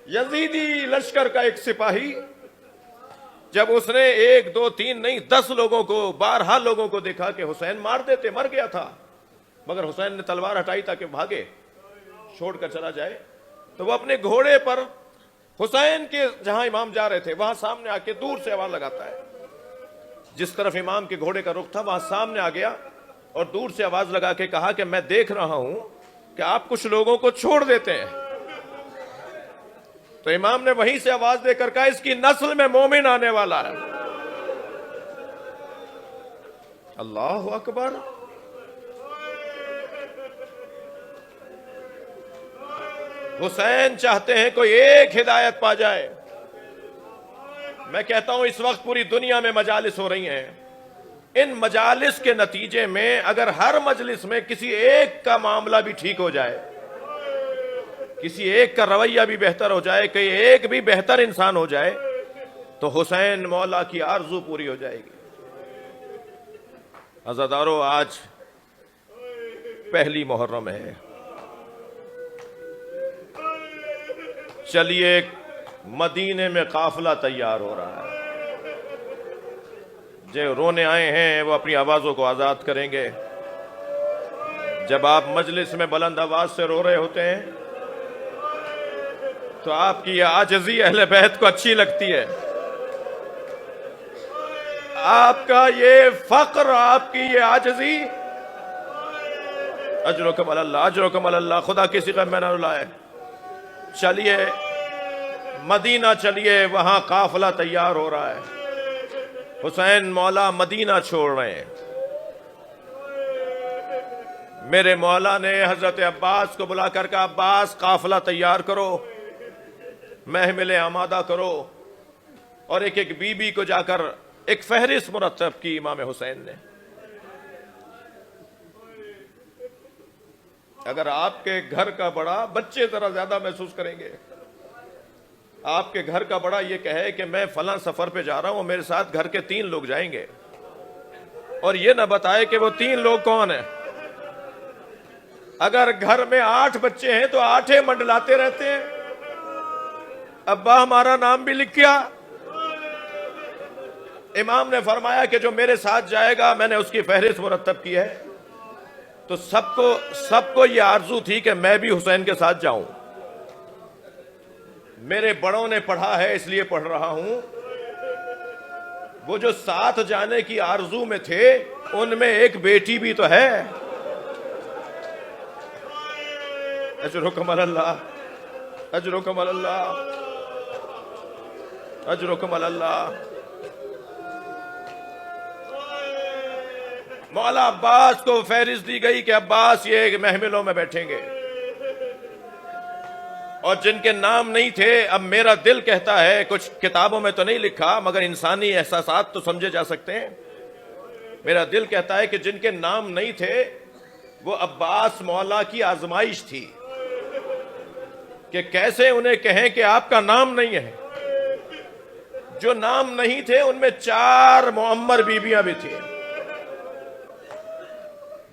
یزیدی لشکر کا ایک سپاہی جب اس نے 1 2 3 نہیں 10 لوگوں کو، 12 لوگوں کو دیکھا کہ حسین مار دیتے، مر گیا تھا، مگر حسین نے تلوار ہٹائی تاکہ بھاگے، چھوڑ کر چلا جائے، تو وہ اپنے گھوڑے پر حسین کے جہاں امام جا رہے تھے وہاں سامنے آ کے دور سے آواز لگاتا ہے، جس طرف امام کے گھوڑے کا رخ تھا وہاں سامنے آ گیا اور دور سے آواز لگا کے کہا کہ میں دیکھ رہا ہوں کہ آپ کچھ لوگوں کو چھوڑ دیتے ہیں۔ تو امام نے وہیں سے آواز دے کر کہا اس کی نسل میں مومن آنے والا ہے۔ اللہ اکبر۔ حسین چاہتے ہیں کوئی ایک ہدایت پا جائے۔ میں کہتا ہوں اس وقت پوری دنیا میں مجالس ہو رہی ہیں، ان مجالس کے نتیجے میں اگر ہر مجلس میں کسی ایک کا معاملہ بھی ٹھیک ہو جائے، کسی ایک کا رویہ بھی بہتر ہو جائے، کوئی ایک بھی بہتر انسان ہو جائے، تو حسین مولا کی آرزو پوری ہو جائے گی۔ عزادارو، آج پہلی محرم ہے، چلیے مدینے میں قافلہ تیار ہو رہا ہے، جو رونے آئے ہیں وہ اپنی آوازوں کو آزاد کریں گے۔ جب آپ مجلس میں بلند آواز سے رو رہے ہوتے ہیں تو آپ کی یہ عاجزی اہل بیت کو اچھی لگتی ہے، آپ کا یہ فقر، آپ کی یہ عاجزی، اجرکم علی اللہ، اجرکم علی اللہ، خدا کسی کا میں نہ رلائے۔ چلیے مدینہ چلیے، وہاں قافلہ تیار ہو رہا ہے، حسین مولا مدینہ چھوڑ رہے ہیں۔ میرے مولا نے حضرت عباس کو بلا کر کہا عباس قافلہ تیار کرو، محمل آمادہ کرو، اور ایک ایک بی بی کو جا کر ایک فہرست مرتب کی امام حسین نے۔ اگر آپ کے گھر کا بڑا، بچے ذرا زیادہ محسوس کریں گے، آپ کے گھر کا بڑا یہ کہے کہ میں فلاں سفر پہ جا رہا ہوں، میرے ساتھ گھر کے 3 لوگ جائیں گے، اور یہ نہ بتائے کہ وہ 3 لوگ کون ہیں۔ اگر گھر میں 8 بچے ہیں تو 8 منڈلاتے رہتے ہیں، ابا ہمارا نام بھی لکھیا۔ امام نے فرمایا کہ جو میرے ساتھ جائے گا میں نے اس کی فہرست مرتب کی ہے، تو سب کو یہ آرزو تھی کہ میں بھی حسین کے ساتھ جاؤں۔ میرے بڑوں نے پڑھا ہے اس لیے پڑھ رہا ہوں، وہ جو ساتھ جانے کی آرزو میں تھے ان میں ایک بیٹی بھی تو ہے۔ اجرکم علی اللہ، اجرکم علی اللہ، اجرکم علی اللہ۔ مولا عباس کو فہرست دی گئی کہ عباس یہ محملوں میں بیٹھیں گے، اور جن کے نام نہیں تھے، اب میرا دل کہتا ہے، کچھ کتابوں میں تو نہیں لکھا مگر انسانی احساسات تو سمجھے جا سکتے ہیں، میرا دل کہتا ہے کہ جن کے نام نہیں تھے وہ عباس مولا کی آزمائش تھی کہ کیسے انہیں کہیں کہ آپ کا نام نہیں ہے۔ جو نام نہیں تھے ان میں 4 معمر بیویاں بھی تھیں،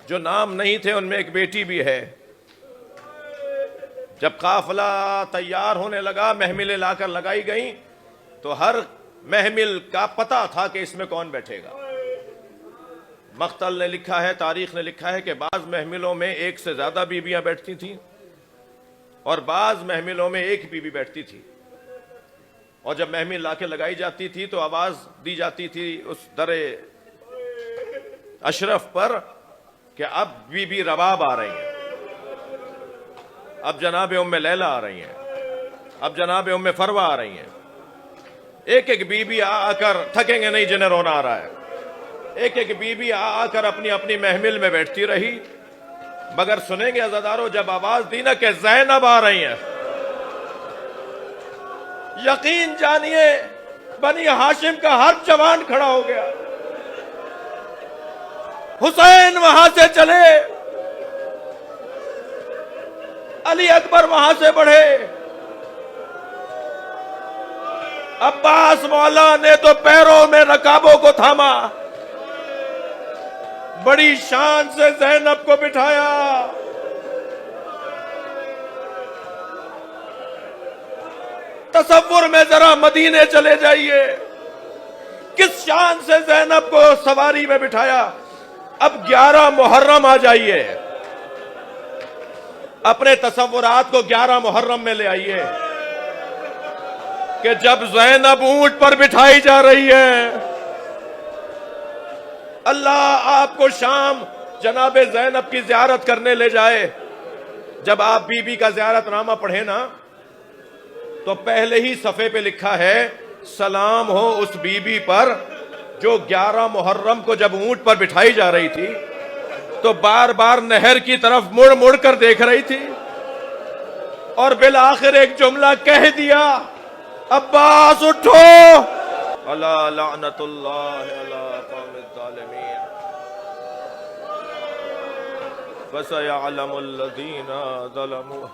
جو نام نہیں تھے ان میں ایک بیٹی بھی ہے۔ جب قافلہ تیار ہونے لگا، محملیں لا کر لگائی گئیں، تو ہر محمل کا پتہ تھا کہ اس میں کون بیٹھے گا۔ مختل نے لکھا ہے، تاریخ نے لکھا ہے کہ بعض محملوں میں 1 سے زیادہ بیویاں بیٹھتی تھیں اور بعض محملوں میں 1 بیوی بیٹھتی تھی، اور جب محمل لا کے لگائی جاتی تھی تو آواز دی جاتی تھی اس در اشرف پر کہ اب بی بی رباب آ رہی ہیں، اب جناب ام لیلہ آ رہی ہیں، اب جناب ام فروہ آ رہی ہیں۔ ایک ایک بی بی آ کر تھکیں گے نہیں جنہیں رونا آ رہا ہے، ایک ایک بیوی آ کر اپنی اپنی محمل میں بیٹھتی رہی، مگر سنیں گے عزادارو جب آواز دی نا کہ زینب آ رہی ہیں، یقین جانیے بنی ہاشم کا ہر جوان کھڑا ہو گیا۔ حسین وہاں سے چلے، علی اکبر وہاں سے بڑھے، عباس مولا نے تو پیروں میں رکابوں کو تھاما، بڑی شان سے زینب کو بٹھایا۔ تصور میں ذرا مدینے چلے جائیے، کس شان سے زینب کو سواری میں بٹھایا۔ اب 11 محرم آ جائیے، اپنے تصورات کو 11 محرم میں لے آئیے کہ جب زینب اونٹ پر بٹھائی جا رہی ہے، اللہ آپ کو شام جناب زینب کی زیارت کرنے لے جائے۔ جب آپ بی بی کا زیارت نامہ پڑھیں نا تو پہلے ہی صفحے پہ لکھا ہے سلام ہو اس بی بی پر جو 11 محرم کو جب اونٹ پر بٹھائی جا رہی تھی تو بار بار نہر کی طرف مڑ مڑ کر دیکھ رہی تھی، اور بالآخر ایک جملہ کہہ دیا، عباس اٹھو، الا لعنت اللہ علی قوم الظالمین فسيعلم الذين ظلموا